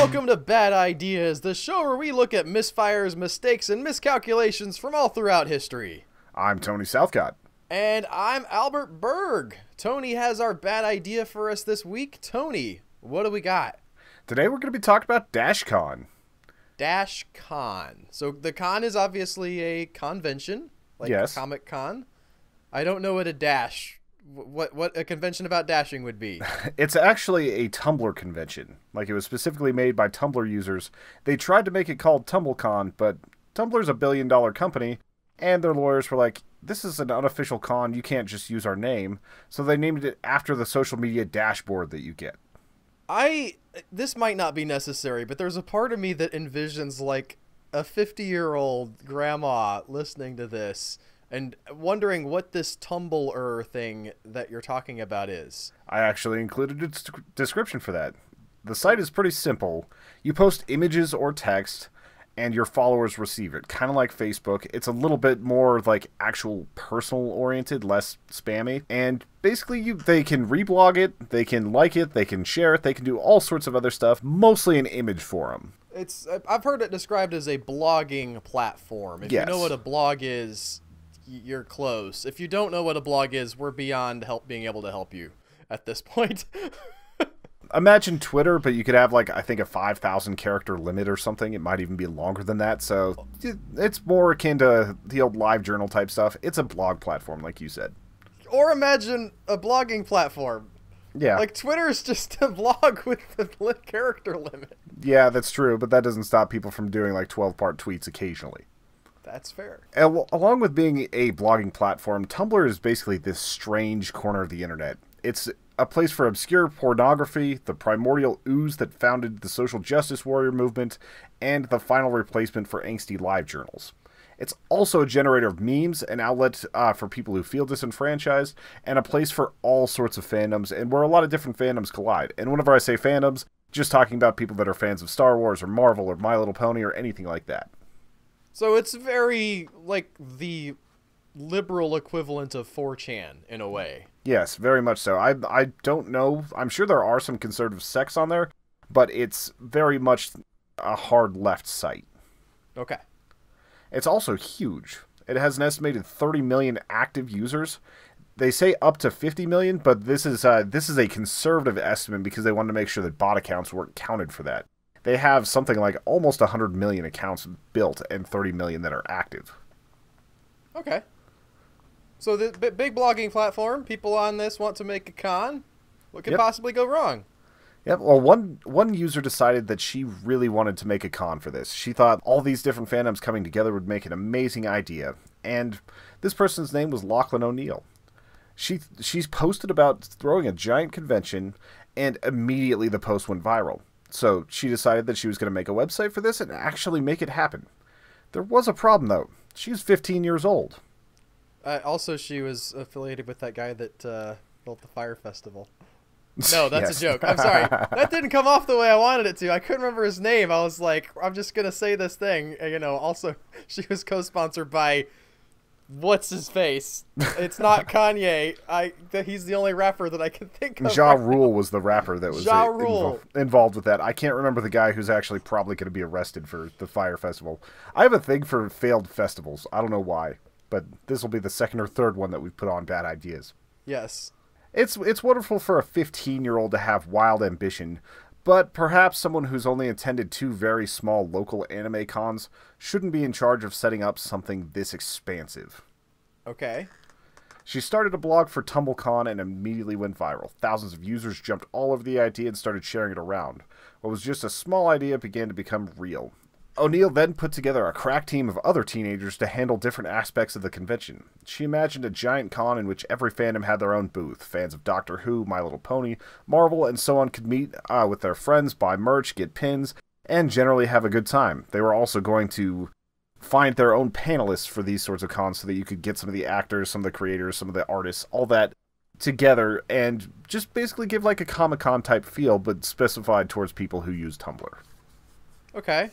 Welcome to Bad Ideas, the show where we look at misfires, mistakes, and miscalculations from all throughout history. I'm Tony Southcott. And I'm Albert Berg. Tony has our bad idea for us this week. Tony, what do we got? Today we're going to be talking about Dashcon. Dashcon. So the con is obviously a convention, like Yes. Comic Con. I don't know what a convention about dashing would be. It's actually a Tumblr convention. Like, it was specifically made by Tumblr users. They tried to make it called TumbleCon, but Tumblr's a billion-dollar company, and their lawyers were like, this is an unofficial con, you can't just use our name. So they named it after the social media dashboard that you get. This might not be necessary, but there's a part of me that envisions like a 50-year-old grandma listening to this and wondering what this Tumblr thing that you're talking about is. I actually included a description for that. The site is pretty simple. You post images or text, and your followers receive it. Kind of like Facebook. It's a little bit more like actual personal-oriented, less spammy. And basically, they can reblog it, they can like it, they can share it, they can do all sorts of other stuff, mostly an image forum. I've heard it described as a blogging platform. If Yes. you know what a blog is, you're close. If you don't know what a blog is, we're beyond being able to help you at this point. Imagine Twitter, but you could have, like, I think a 5,000 character limit or something. It might even be longer than that, so it's more akin to the old live journal type stuff. It's a blog platform, like you said. Or imagine a blogging platform. Yeah. Like, Twitter's just a blog with the character limit. Yeah, that's true, but that doesn't stop people from doing, like, 12-part tweets occasionally. That's fair. Along with being a blogging platform, Tumblr is basically this strange corner of the internet. It's a place for obscure pornography, the primordial ooze that founded the social justice warrior movement, and the final replacement for angsty live journals. It's also a generator of memes, an outlet for people who feel disenfranchised, and a place for all sorts of fandoms, and where a lot of different fandoms collide. And whenever I say fandoms, just talking about people that are fans of Star Wars or Marvel or My Little Pony or anything like that. So it's very, like, the liberal equivalent of 4chan, in a way. Yes, very much so. I don't know. I'm sure there are some conservative sects on there, but it's very much a hard left site. Okay. It's also huge. It has an estimated 30 million active users. They say up to 50 million, but this is a conservative estimate because they wanted to make sure that bot accounts weren't counted for that. They have something like almost 100 million accounts built and 30 million that are active. Okay. So the big blogging platform, people on this want to make a con. What could possibly go wrong? Yep. Well, one user decided that she really wanted to make a con for this. She thought all these different fandoms coming together would make an amazing idea. And this person's name was Lachlan O'Neill. She's posted about throwing a giant convention, and immediately the post went viral. So she decided that she was going to make a website for this and actually make it happen. There was a problem, though. She's 15 years old. Also, she was affiliated with that guy that built the Fire Festival. No, that's a joke. I'm sorry. That didn't come off the way I wanted it to. I couldn't remember his name. I was like, I'm just going to say this thing. And, also, she was co-sponsored by... What's his face? It's not Kanye. He's the only rapper that I can think of. Ja Rule was the rapper that was Ja involved with that. I can't remember the guy who's actually probably going to be arrested for the Fire Festival. I have a thing for failed festivals. I don't know why, but this will be the second or third one that we've put on Bad Ideas. Yes. It's wonderful for a 15-year-old to have wild ambition, but perhaps someone who's only attended 2 very small local anime cons shouldn't be in charge of setting up something this expansive. Okay. She started a blog for TumbleCon and immediately went viral. Thousands of users jumped all over the idea and started sharing it around. What was just a small idea began to become real. O'Neill then put together a crack team of other teenagers to handle different aspects of the convention. She imagined a giant con in which every fandom had their own booth. Fans of Doctor Who, My Little Pony, Marvel, and so on could meet with their friends, buy merch, get pins, and generally have a good time. They were also going to find their own panelists for these sorts of cons so that you could get some of the actors, some of the creators, some of the artists, all that together, and just basically give like a Comic-Con type feel, but specified towards people who use Tumblr. Okay.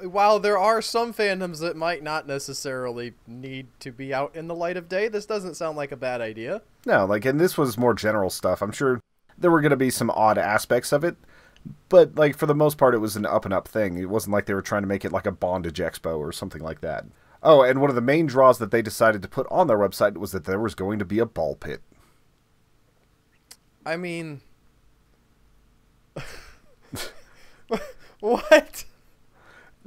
While there are some fandoms that might not necessarily need to be out in the light of day, this doesn't sound like a bad idea. No, and this was more general stuff. I'm sure there were going to be some odd aspects of it, But, like, for the most part, it was an up-and-up thing. It wasn't like they were trying to make it like a bondage expo or something like that. Oh, and one of the main draws that they decided to put on their website was that there was going to be a ball pit. I mean... What?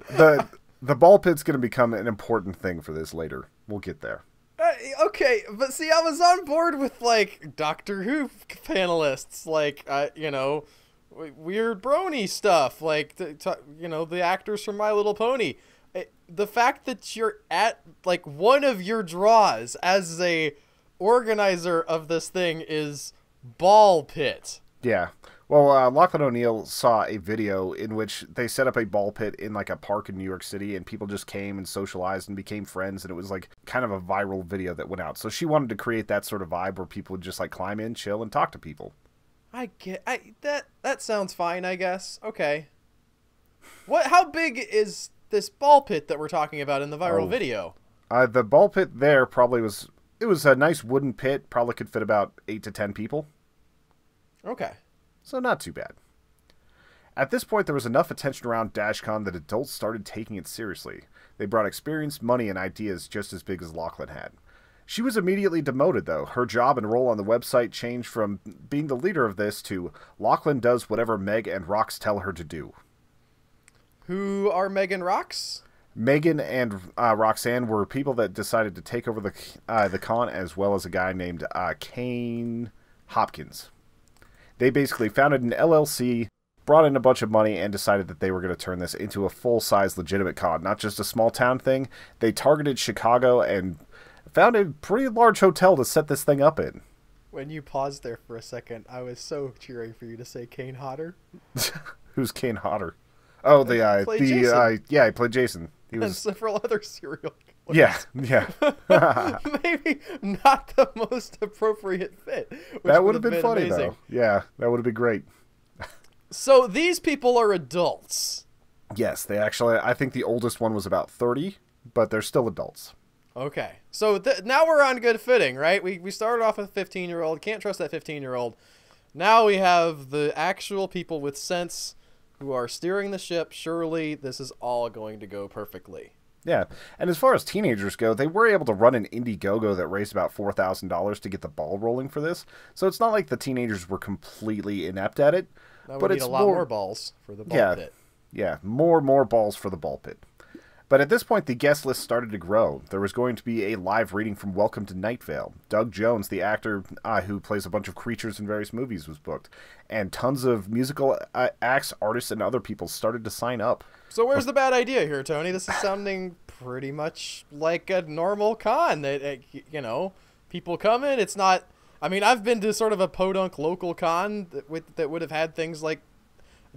The ball pit's going to become an important thing for this later. We'll get there. Okay, but see, I was on board with, like, Doctor Who panelists, like, you know, weird brony stuff, like, you know, the actors from My Little Pony. The fact that you're at, like, one of your draws as a organizer of this thing is ball pit. Yeah. Well, Lachlan O'Neill saw a video in which they set up a ball pit in, like, a park in New York City, and people just came and socialized and became friends, and it was, like, kind of a viral video that went out. So she wanted to create that sort of vibe where people would just, like, climb in, chill, and talk to people. That sounds fine, I guess. Okay. How big is this ball pit that we're talking about in the viral video? The ball pit there it was a nice wooden pit, probably could fit about 8 to 10 people. Okay. So not too bad. At this point, there was enough attention around Dashcon that adults started taking it seriously. They brought experience, money, and ideas just as big as Lachlan had. She was immediately demoted, though. Her job and role on the website changed from being the leader of this to Lachlan does whatever Meg and Rox tell her to do. Who are Meg and Rox? Megan and Roxanne were people that decided to take over the con, as well as a guy named Kane Hopkins. They basically founded an LLC, brought in a bunch of money, and decided that they were going to turn this into a full-size legitimate con, not just a small-town thing. They targeted Chicago and found a pretty large hotel to set this thing up in. When you paused there for a second, I was so cheering for you to say Kane Hodder. Who's Kane Hodder? Oh, yeah, he played Jason. He was... And several other serial killers. Yeah. Maybe not the most appropriate fit. That would have been funny, amazing. Though. Yeah, that would have been great. So these people are adults. Yes, they actually, I think the oldest one was about 30, but they're still adults. Okay. So now we're on good footing, right? We started off with a 15-year-old. Can't trust that 15-year-old. Now we have the actual people with sense who are steering the ship. Surely this is all going to go perfectly. Yeah, and as far as teenagers go, they were able to run an Indiegogo that raised about $4,000 to get the ball rolling for this. So it's not like the teenagers were completely inept at it. But it's a lot more balls for the ball pit. Yeah, more balls for the ball pit. But at this point, the guest list started to grow. There was going to be a live reading from Welcome to Night Vale. Doug Jones, the actor who plays a bunch of creatures in various movies, was booked. And tons of musical acts, artists, and other people started to sign up. So where's the bad idea here, Tony? This is sounding pretty much like a normal con. That, you know, people come in. It's not... I mean, I've been to sort of a podunk local con that would have had things like...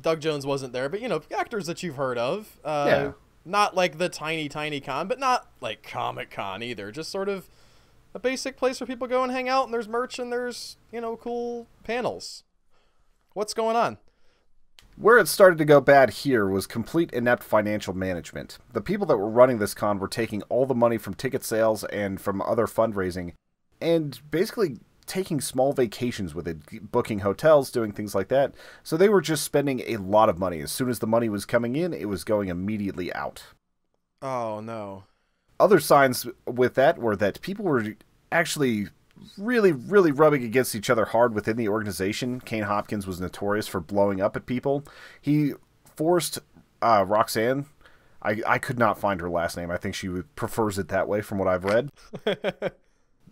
Doug Jones wasn't there, but, you know, actors that you've heard of. Yeah. Not like the tiny con, but not like Comic-Con either. Just sort of a basic place where people go and hang out, and there's merch, and there's, you know, cool panels. What's going on? Where it started to go bad here was complete inept financial management. The people that were running this con were taking all the money from ticket sales and from other fundraising, and basically taking small vacations with it, booking hotels, doing things like that. So they were just spending a lot of money. As soon as the money was coming in, it was going immediately out. Oh, no. Other signs with that were that people were actually really, really rubbing against each other hard within the organization. Kane Hopkins was notorious for blowing up at people. He forced Roxanne, I could not find her last name. I think she prefers it that way from what I've read.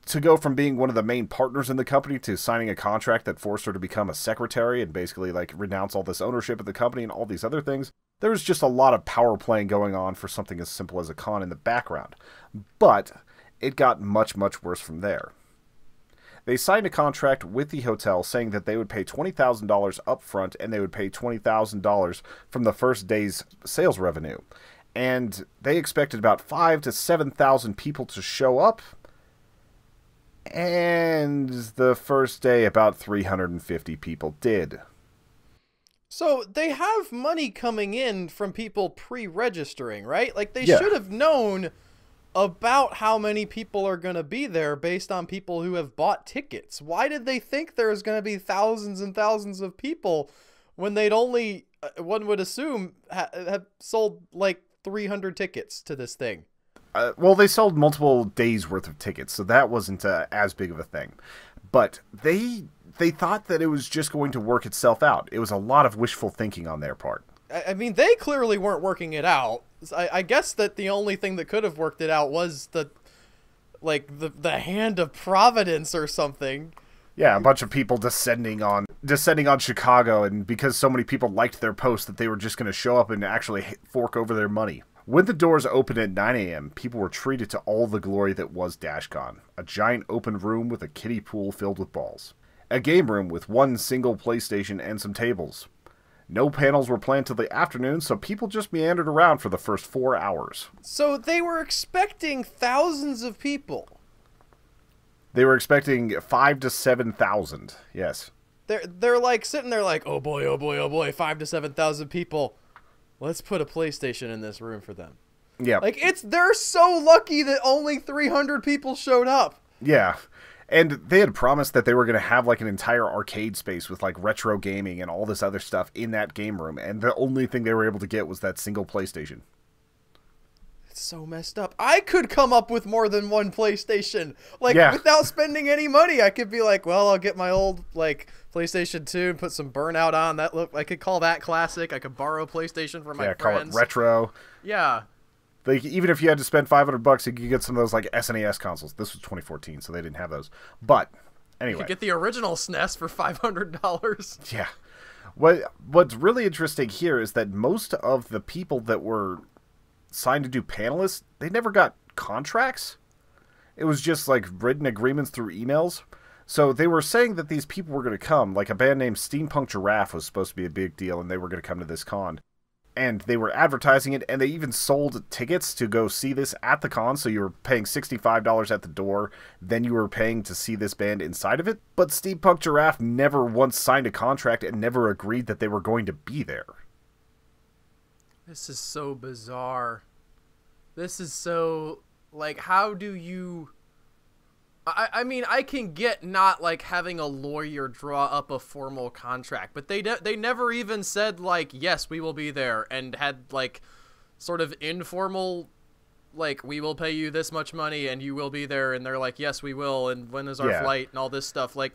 To go from being one of the main partners in the company to signing a contract that forced her to become a secretary and basically like renounce all this ownership of the company and all these other things. There was just a lot of power playing going on for something as simple as a con in the background. But it got much, much worse from there. They signed a contract with the hotel saying that they would pay $20,000 up front and they would pay $20,000 from the first day's sales revenue. And they expected about 5,000 to 7,000 people to show up. And the first day, about 350 people did. So they have money coming in from people pre-registering, right? Like they Yeah. should have known about how many people are going to be there based on people who have bought tickets. Why did they think there was going to be thousands and thousands of people when they'd only, one would assume, have sold like 300 tickets to this thing. Well, they sold multiple days worth of tickets, so that wasn't as big of a thing. But they thought that it was just going to work itself out. It was a lot of wishful thinking on their part. I mean, they clearly weren't working it out. I guess that the only thing that could have worked it out was the hand of Providence or something. Yeah, a bunch of people descending on Chicago, and because so many people liked their post that they were just going to show up and actually fork over their money. When the doors opened at 9 a.m., people were treated to all the glory that was Dashcon. A giant open room with a kiddie pool filled with balls. A game room with one single PlayStation and some tables. No panels were planned till the afternoon, so people just meandered around for the first 4 hours. So they were expecting thousands of people. They were expecting 5,000 to 7,000, yes. They're like sitting there like, oh boy, 5,000 to 7,000 people. Let's put a PlayStation in this room for them. Yeah. Like, they're so lucky that only 300 people showed up. Yeah. And they had promised that they were going to have like an entire arcade space with like retro gaming and all this other stuff in that game room. And the only thing they were able to get was that single PlayStation. It's so messed up. I could come up with more than one PlayStation. Like, without spending any money, I could be like, well, I'll get my old, like, PlayStation 2 and put some Burnout on. I could call that classic. I could borrow PlayStation from my friends. Call it retro. Yeah. Like, even if you had to spend $500, you could get some of those, like, SNES consoles. This was 2014, so they didn't have those. But, anyway. You could get the original SNES for $500. Yeah. What's really interesting here is that most of the people that were signed to do panelists, they never got contracts. It was just like written agreements through emails. So they were saying that these people were going to come, like a band named Steampunk Giraffe was supposed to be a big deal, and they were going to come to this con. And they were advertising it, and they even sold tickets to go see this at the con, so you were paying $65 at the door, then you were paying to see this band inside of it. But Steampunk Giraffe never once signed a contract and never agreed that they were going to be there. This is so bizarre. This is so, like, how do you... I mean, I can get not, like, having a lawyer draw up a formal contract, but they never even said, like, yes, we will be there, and had, like, sort of informal, like, we will pay you this much money, and you will be there, and they're like, yes, we will, and when is our flight, and all this stuff. Like,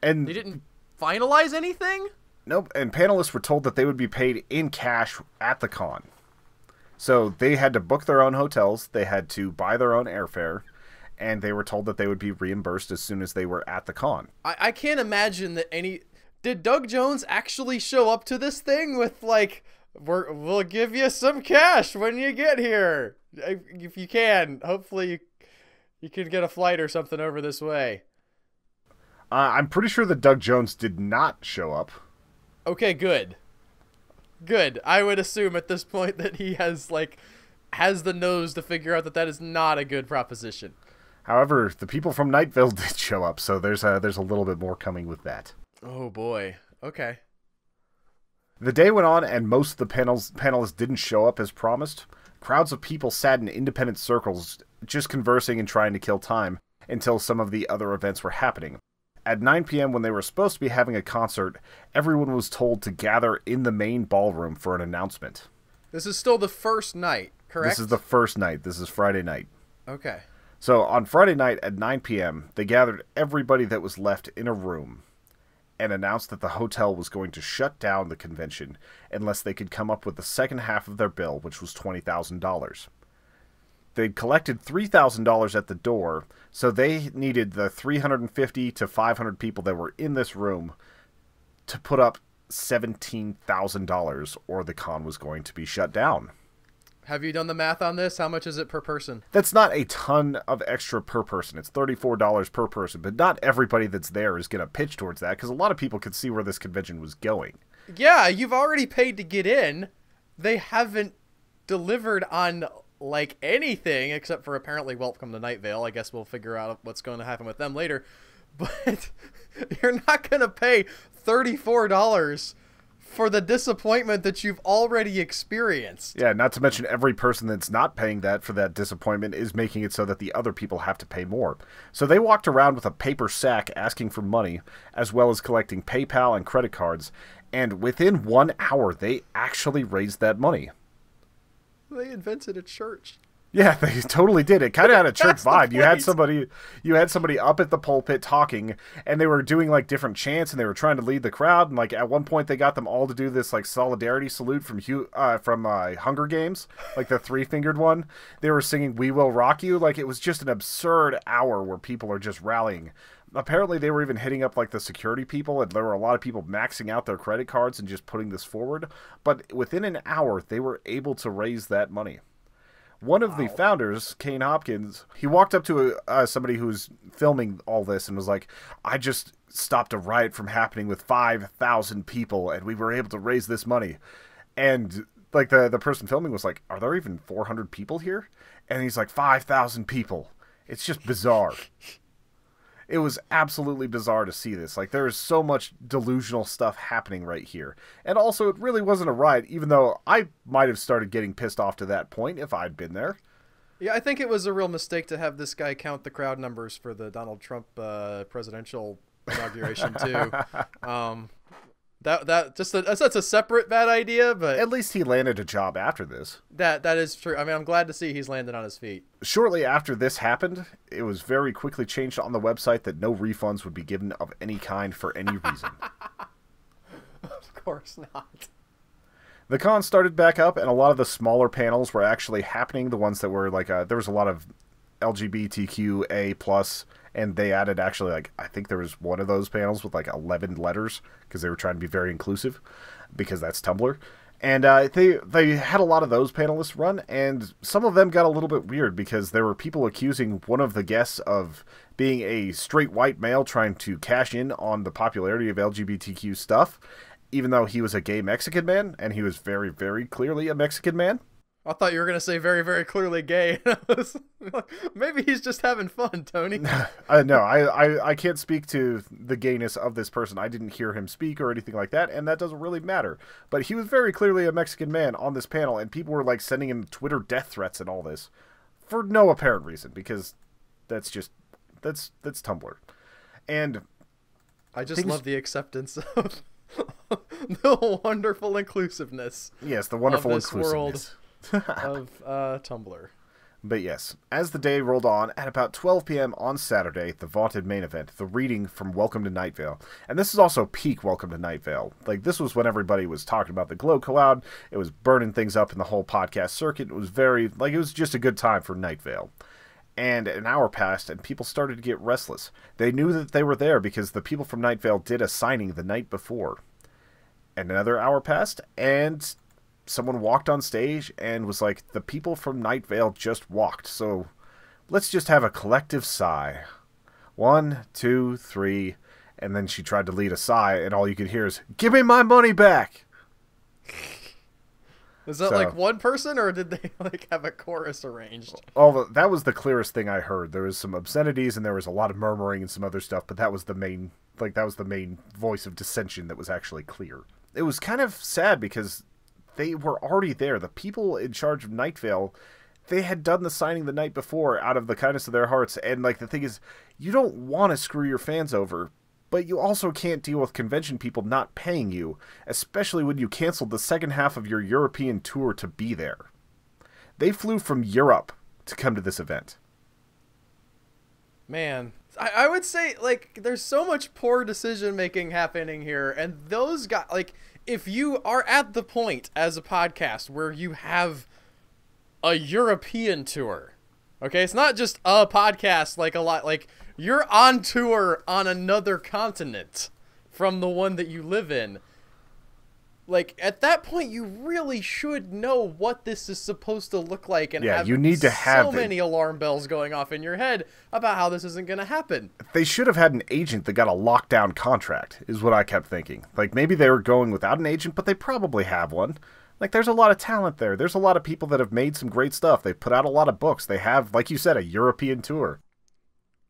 and they didn't finalize anything? Nope, and panelists were told that they would be paid in cash at the con. So they had to book their own hotels, they had to buy their own airfare, and they were told that they would be reimbursed as soon as they were at the con. I can't imagine that any... Did Doug Jones actually show up to this thing with, like, we'll give you some cash when you get here? If you can. Hopefully you can get a flight or something over this way. I'm pretty sure that Doug Jones did not show up. Okay, good. Good. I would assume at this point that he has the nose to figure out that that is not a good proposition. However, the people from Nightville did show up, so there's a little bit more coming with that. Oh boy. Okay. The day went on, and most of the panelists didn't show up as promised. Crowds of people sat in independent circles, just conversing and trying to kill time, until some of the other events were happening. At 9 p.m., when they were supposed to be having a concert, everyone was told to gather in the main ballroom for an announcement. This is still the first night, correct? This is the first night. This is Friday night. Okay. So on Friday night at 9 p.m., they gathered everybody that was left in a room and announced that the hotel was going to shut down the convention unless they could come up with the second half of their bill, which was $20,000. They'd collected $3,000 at the door, so they needed the 350 to 500 people that were in this room to put up $17,000, or the con was going to be shut down. Have you done the math on this? How much is it per person? That's not a ton of extra per person. It's $34 per person, but not everybody that's there is going to pitch towards that, because a lot of people could see where this convention was going. Yeah, you've already paid to get in. They haven't delivered on, like, anything, except for apparently Welcome to Night Vale. I guess we'll figure out what's going to happen with them later. But you're not going to pay $34 for the disappointment that you've already experienced. Yeah, not to mention every person that's not paying that for that disappointment is making it so that the other people have to pay more. So they walked around with a paper sack asking for money, as well as collecting PayPal and credit cards, And within 1 hour, they actually raised that money. They invented a church. Yeah, they totally did. It kind of had a church vibe. Point. You had somebody up at the pulpit talking, and they were doing like different chants, and they were trying to lead the crowd. And like at one point, they got them all to do this like solidarity salute from Hunger Games, like the 3-fingered one. They were singing "We Will Rock You." Like it was just an absurd hour where people are just rallying. Apparently, they were even hitting up like the security people, and there were a lot of people maxing out their credit cards and just putting this forward. But within an hour, they were able to raise that money. One of the founders, Kane Hopkins, he walked up to somebody who was filming all this and was like, I just stopped a riot from happening with 5,000 people, and we were able to raise this money. And like the person filming was like, are there even 400 people here? And he's like, 5,000 people. It's just bizarre. It was absolutely bizarre to see this. Like, there is so much delusional stuff happening right here. And also, it really wasn't a riot, even though I might have started getting pissed off to that point if I'd been there. Yeah, I think it was a real mistake to have this guy count the crowd numbers for the Donald Trump presidential inauguration, too. That's a separate bad idea, but at least he landed a job after this. That is true. I mean, I'm glad to see he's landed on his feet. Shortly after this happened, it was very quickly changed on the website that no refunds would be given of any kind for any reason. Of course not. The con started back up, and a lot of the smaller panels were actually happening. The ones that were like, there was a lot of LGBTQA+, and they added actually, like, I think there was one of those panels with like 11 letters because they were trying to be very inclusive, because that's Tumblr. And they had a lot of those panelists run, and some of them got a little bit weird because there were people accusing one of the guests of being a straight white male trying to cash in on the popularity of LGBTQ stuff, even though he was a gay Mexican man, and he was very, very clearly a Mexican man. I thought you were going to say very, very clearly gay. Maybe he's just having fun, Tony. No, I can't speak to the gayness of this person. I didn't hear him speak or anything like that, and that doesn't really matter. But he was very clearly a Mexican man on this panel, and people were like sending him Twitter death threats and all this for no apparent reason, because that's Tumblr. And I just love the acceptance of the wonderful inclusiveness. Yes, the wonderful of this inclusiveness. World of Tumblr. But yes, as the day rolled on, at about 12 p.m. on Saturday, the vaunted main event, the reading from Welcome to Night Vale. And this is also peak Welcome to Night Vale. Like, this was when everybody was talking about the Glow Cloud. It was burning things up in the whole podcast circuit. It was it was just a good time for Night Vale. And an hour passed, and people started to get restless. They knew that they were there because the people from Night Vale did a signing the night before. And another hour passed, and someone walked on stage and was like, the people from Night Vale just walked, so let's just have a collective sigh. 1, 2, 3, and then she tried to lead a sigh, and all you could hear is, give me my money back! Is that like one person, or did they like have a chorus arranged? Oh, that was the clearest thing I heard. There was some obscenities, and there was a lot of murmuring and some other stuff, but that was the main voice of dissension that was actually clear. It was kind of sad because they were already there. The people in charge of Night Vale, they had done the signing the night before out of the kindness of their hearts. And like the thing is, you don't want to screw your fans over, but you also can't deal with convention people not paying you, especially when you canceled the second half of your European tour to be there. They flew from Europe to come to this event. Man, I would say, like, there's so much poor decision making happening here, and those guys, like, if you are at the point as a podcast where you have a European tour, okay, it's not just a podcast, like a lot, like, you're on tour on another continent from the one that you live in. Like, at that point, you really should know what this is supposed to look like, and you need to have so many alarm bells going off in your head about how this isn't going to happen. They should have had an agent that got a lockdown contract, is what I kept thinking. Like, maybe they were going without an agent, but they probably have one. Like, there's a lot of talent there. There's a lot of people that have made some great stuff. They've put out a lot of books. They have, like you said, a European tour.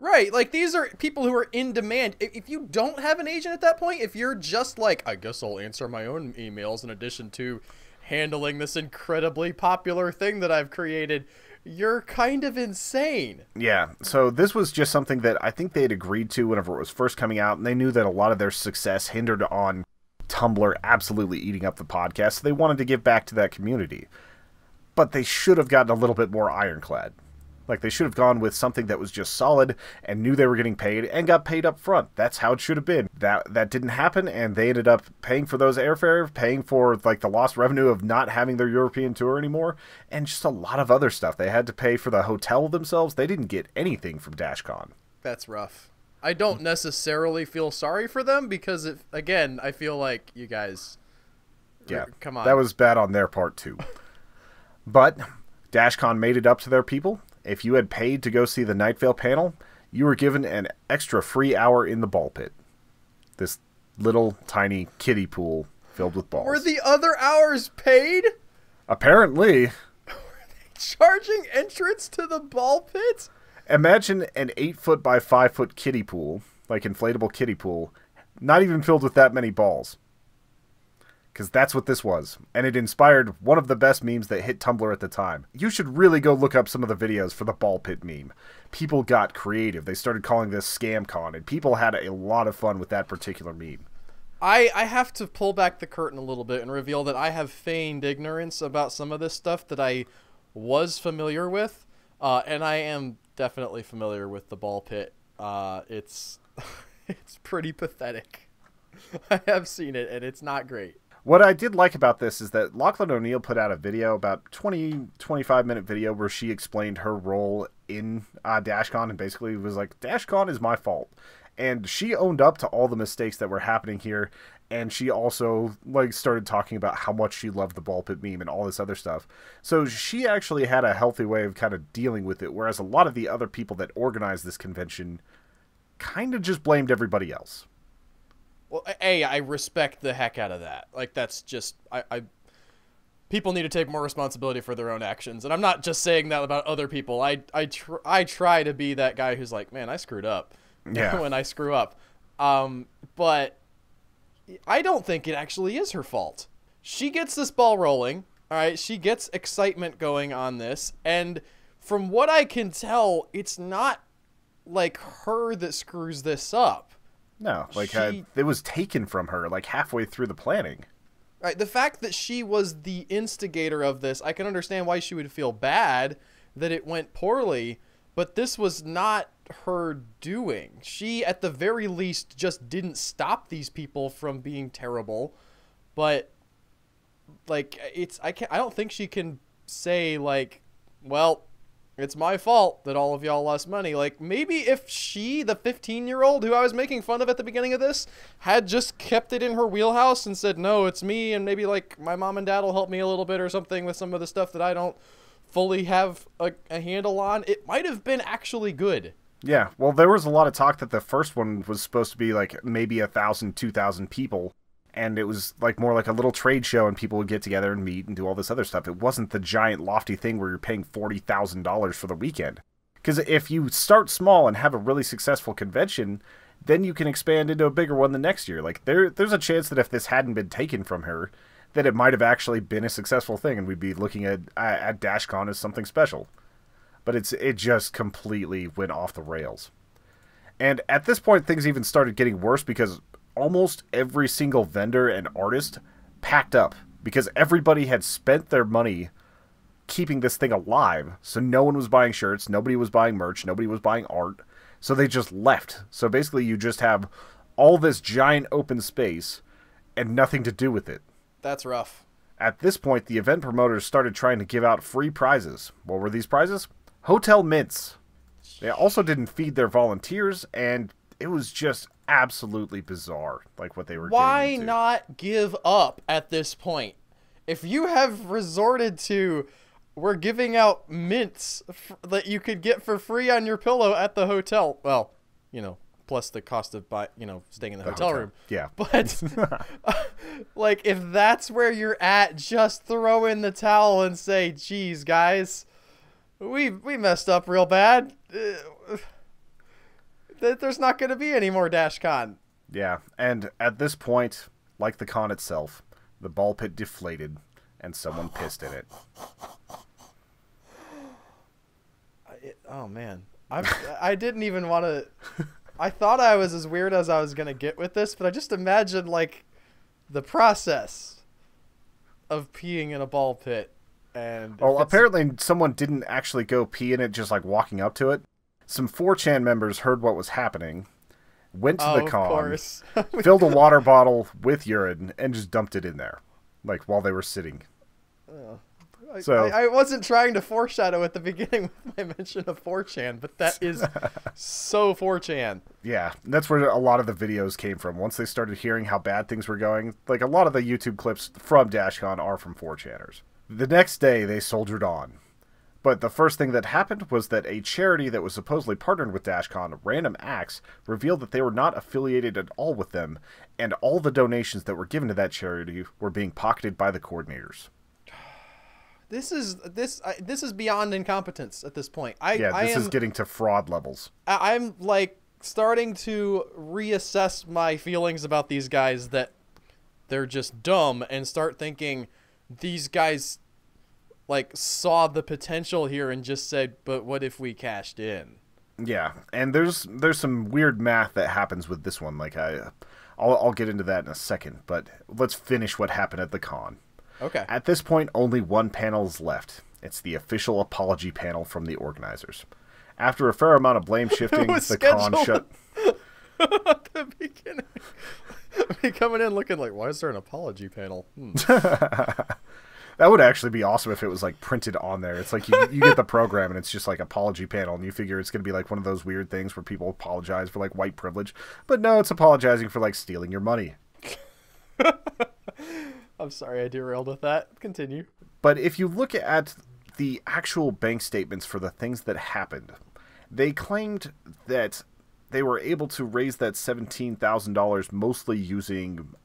Right, like, these are people who are in demand. If you don't have an agent at that point, if you're just like, I guess I'll answer my own emails in addition to handling this incredibly popular thing that I've created, you're kind of insane. Yeah, so this was just something that I think they had agreed to whenever it was first coming out, and they knew that a lot of their success hindered on Tumblr absolutely eating up the podcast, so they wanted to give back to that community. But they should have gotten a little bit more ironclad. Like, they should have gone with something that was just solid and knew they were getting paid and got paid up front. That's how it should have been. That didn't happen, and they ended up paying for those airfare, paying for, like, the lost revenue of not having their European tour anymore, and just a lot of other stuff. They had to pay for the hotel themselves. They didn't get anything from Dashcon. That's rough. I don't necessarily feel sorry for them because, again, I feel like you guys... Yeah, come on. That was bad on their part, too. But Dashcon made it up to their people. If you had paid to go see the Night Vale panel, you were given an extra free hour in the ball pit. This little tiny kiddie pool filled with balls. Were the other hours paid? Apparently. Were they charging entrance to the ball pit? Imagine an 8-foot by 5-foot kiddie pool, like inflatable kiddie pool, not even filled with that many balls. Because that's what this was. And it inspired one of the best memes that hit Tumblr at the time. You should really go look up some of the videos for the ball pit meme. People got creative. They started calling this ScamCon, and people had a lot of fun with that particular meme. I have to pull back the curtain a little bit and reveal that I have feigned ignorance about some of this stuff that I was familiar with. And I am definitely familiar with the ball pit. It's pretty pathetic. I have seen it, and it's not great. What I did like about this is that Lachlan O'Neill put out a video, about 25-minute video, where she explained her role in Dashcon and basically was like, Dashcon is my fault. And she owned up to all the mistakes that were happening here, and she also started talking about how much she loved the ball pit meme and all this other stuff. So she actually had a healthy way of kind of dealing with it, whereas a lot of the other people that organized this convention kind of just blamed everybody else. Well, I respect the heck out of that. Like, that's just... people need to take more responsibility for their own actions. And I'm not just saying that about other people. I try to be that guy who's like, man, I screwed up. Yeah. When I screw up. But I don't think it actually is her fault. She gets this ball rolling. All right. She gets excitement going on this. And from what I can tell, it's not like her that screws this up. No, it was taken from her halfway through the planning. Right, the fact that she was the instigator of this, I can understand why she would feel bad that it went poorly, but this was not her doing. She, at the very least, just didn't stop these people from being terrible, but I don't think she can say well, it's my fault that all of y'all lost money. Maybe if she, the 15-year-old who I was making fun of at the beginning of this, had just kept it in her wheelhouse and said, no, it's me, and maybe, my mom and dad will help me a little bit or something with some of the stuff that I don't fully have a handle on, it might have been actually good. Yeah, well, there was a lot of talk that the first one was supposed to be, maybe 1,000, 2,000 people. And it was more like a little trade show, and people would get together and meet and do all this other stuff. It wasn't the giant lofty thing where you're paying $40,000 for the weekend. Because if you start small and have a really successful convention, then you can expand into a bigger one the next year. There's a chance that if this hadn't been taken from her, that it might have actually been a successful thing, and we'd be looking at Dashcon as something special. But it just completely went off the rails. And at this point, things even started getting worse because almost every single vendor and artist packed up because everybody had spent their money keeping this thing alive. So no one was buying shirts, nobody was buying merch, nobody was buying art. So they just left. So basically you just have all this giant open space and nothing to do with it. That's rough. At this point, the event promoters started trying to give out free prizes. What were these prizes? Hotel mints. They also didn't feed their volunteers, and it was just absolutely bizarre, what they were Why getting into. not give up at this point? If you have resorted to, we're giving out mints that you could get for free on your pillow at the hotel. Well, plus the cost of staying in the hotel room. Yeah. But if that's where you're at, just throw in the towel and say, geez, guys, we messed up real bad. There's not going to be any more Dashcon. Yeah, and at this point, like the con itself, the ball pit deflated, and someone pissed in it. Oh, man. I didn't even want to... I thought I was as weird as I was going to get with this, but I just imagine, the process of peeing in a ball pit. And well, apparently someone didn't actually go pee in it, just like walking up to it. Some 4chan members heard what was happening, went to the con, filled a water bottle with urine, and just dumped it in there, like while they were sitting. So I wasn't trying to foreshadow at the beginning with my mention of 4chan, but that is so 4chan. Yeah, that's where a lot of the videos came from. Once they started hearing how bad things were going, like a lot of the YouTube clips from Dashcon are from 4chaners. The next day, they soldiered on. But the first thing that happened was that a charity that was supposedly partnered with Dashcon, Random Acts, revealed that they were not affiliated at all with them, and all the donations that were given to that charity were being pocketed by the coordinators. This is beyond incompetence at this point. This is getting to fraud levels. I'm like starting to reassess my feelings about these guys, that they're just dumb, and start thinking these guys like saw the potential here and just said, but what if we cashed in? Yeah, and there's some weird math that happens with this one. Like I'll get into that in a second, but let's finish what happened at the con. Okay. At this point, only one panel is left. It's the official apology panel from the organizers. After a fair amount of blame shifting, the con shut. At the beginning, me coming in looking like, why is there an apology panel? That would actually be awesome if it was like printed on there. It's like you get the program and it's just like apology panel, and you figure it's going to be like one of those weird things where people apologize for like white privilege, but no, it's apologizing for like stealing your money. I'm sorry I derailed with that. Continue. But if you look at the actual bank statements for the things that happened, they claimed that they were able to raise that $17,000 mostly using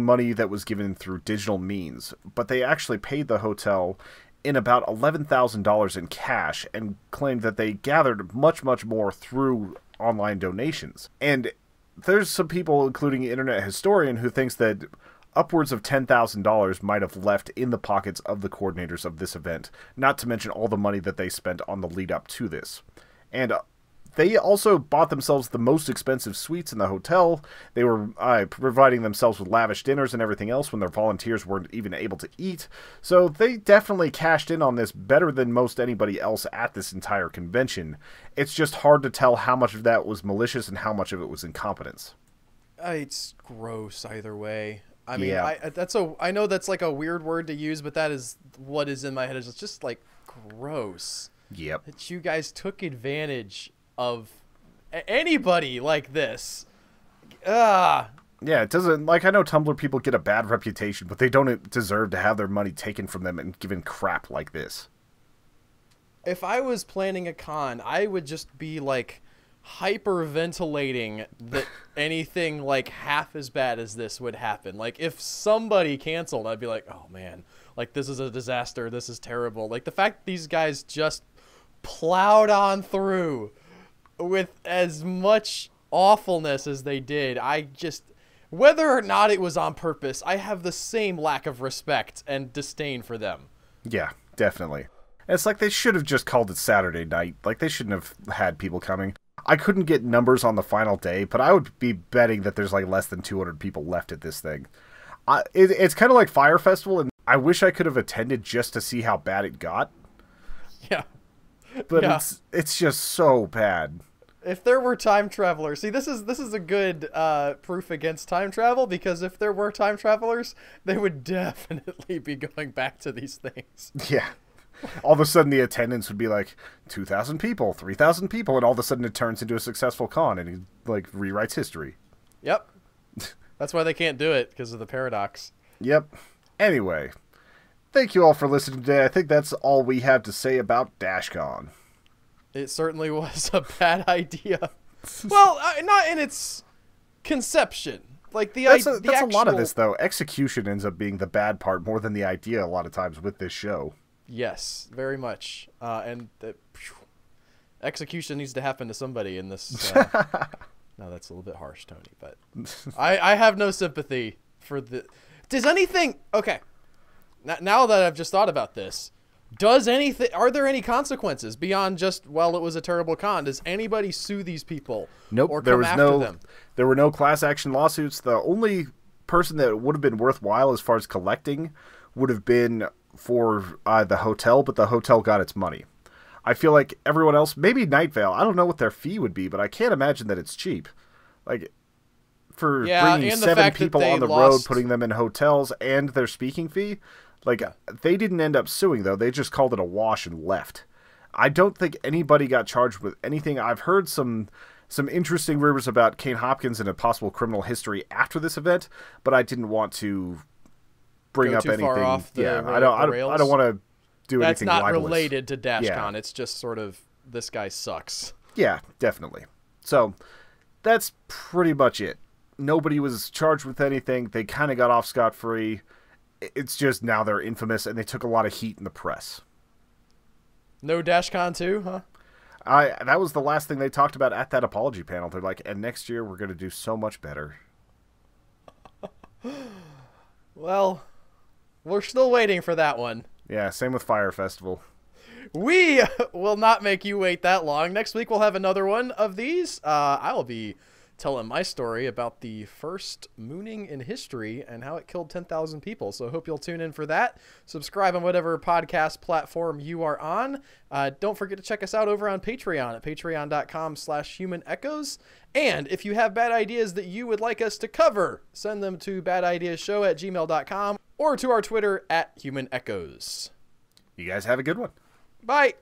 money that was given through digital means, but they actually paid the hotel in about $11,000 in cash and claimed that they gathered much, much more through online donations. And there's some people, including Internet Historian, who thinks that upwards of $10,000 might have left in the pockets of the coordinators of this event, not to mention all the money that they spent on the lead up to this. And they also bought themselves the most expensive suites in the hotel. They were providing themselves with lavish dinners and everything else when their volunteers weren't even able to eat. So they definitely cashed in on this better than most anybody else at this entire convention. It's just hard to tell how much of that was malicious and how much of it was incompetence. It's gross either way. I mean, yeah. I know that's like a weird word to use, but that is what is in my head. It's just like gross. Yep. That you guys took advantage of anybody like this. Yeah, it doesn't, like, I know Tumblr people get a bad reputation, but they don't deserve to have their money taken from them and given crap like this. If I was planning a con, I would just be like hyperventilating that anything like half as bad as this would happen. Like if somebody canceled, I'd be like, oh man, like this is a disaster, this is terrible. Like the fact these guys just plowed on through with as much awfulness as they did, I just, whether or not it was on purpose, I have the same lack of respect and disdain for them. Yeah, definitely. It's like they should have just called it Saturday night. Like they shouldn't have had people coming. I couldn't get numbers on the final day, but I would be betting that there's like less than 200 people left at this thing. It's kind of like Fire Festival, and I wish I could have attended just to see how bad it got. Yeah. But yeah. It's just so bad. If there were time travelers, see, this is a good proof against time travel, because if there were time travelers, they would definitely be going back to these things. Yeah. All of a sudden, the attendance would be like 2,000 people, 3,000 people, and all of a sudden it turns into a successful con, and he like rewrites history. Yep. That's why they can't do it, because of the paradox. Yep. Anyway, thank you all for listening today. I think that's all we have to say about Dashcon. It certainly was a bad idea. Well, not in its conception. Like that's a lot of this, though. Execution ends up being the bad part more than the idea a lot of times with this show. Yes, very much. And execution needs to happen to somebody in this. No, that's a little bit harsh, Tony, but I have no sympathy for the... Does anything... Okay. Now that I've just thought about this, are there any consequences beyond just, well, it was a terrible con? Does anybody sue these people? Nope. Or come after them? There were no class action lawsuits. The only person that would have been worthwhile as far as collecting would have been for the hotel, but the hotel got its money. I feel like everyone else, maybe Night Vale, I don't know what their fee would be, but I can't imagine that it's cheap. Like, for bringing 7 people on the road, putting them in hotels, and their speaking fee, like, they didn't end up suing, though. They just called it a wash and left. I don't think anybody got charged with anything. I've heard some interesting rumors about Kane Hopkins and a possible criminal history after this event, but I didn't want to bring up anything. Far off the I don't want to do anything That's not libelous. related to Dashcon. It's just sort of, this guy sucks. Yeah, definitely. So that's pretty much it. Nobody was charged with anything. They kind of got off scot-free. It's just now they're infamous, and they took a lot of heat in the press. No Dashcon 2, huh? That was the last thing they talked about at that apology panel. They're like, and next year we're going to do so much better. Well, we're still waiting for that one. Yeah, same with Fire Festival. We will not make you wait that long. Next week we'll have another one of these. I will be telling my story about the first mooning in history and how it killed 10,000 people. So I hope you'll tune in for that. Subscribe on whatever podcast platform you are on. Don't forget to check us out over on Patreon at patreon.com/humanechoes. And if you have bad ideas that you would like us to cover, send them to badideashow@gmail.com or to our Twitter @humanechoes. You guys have a good one. Bye.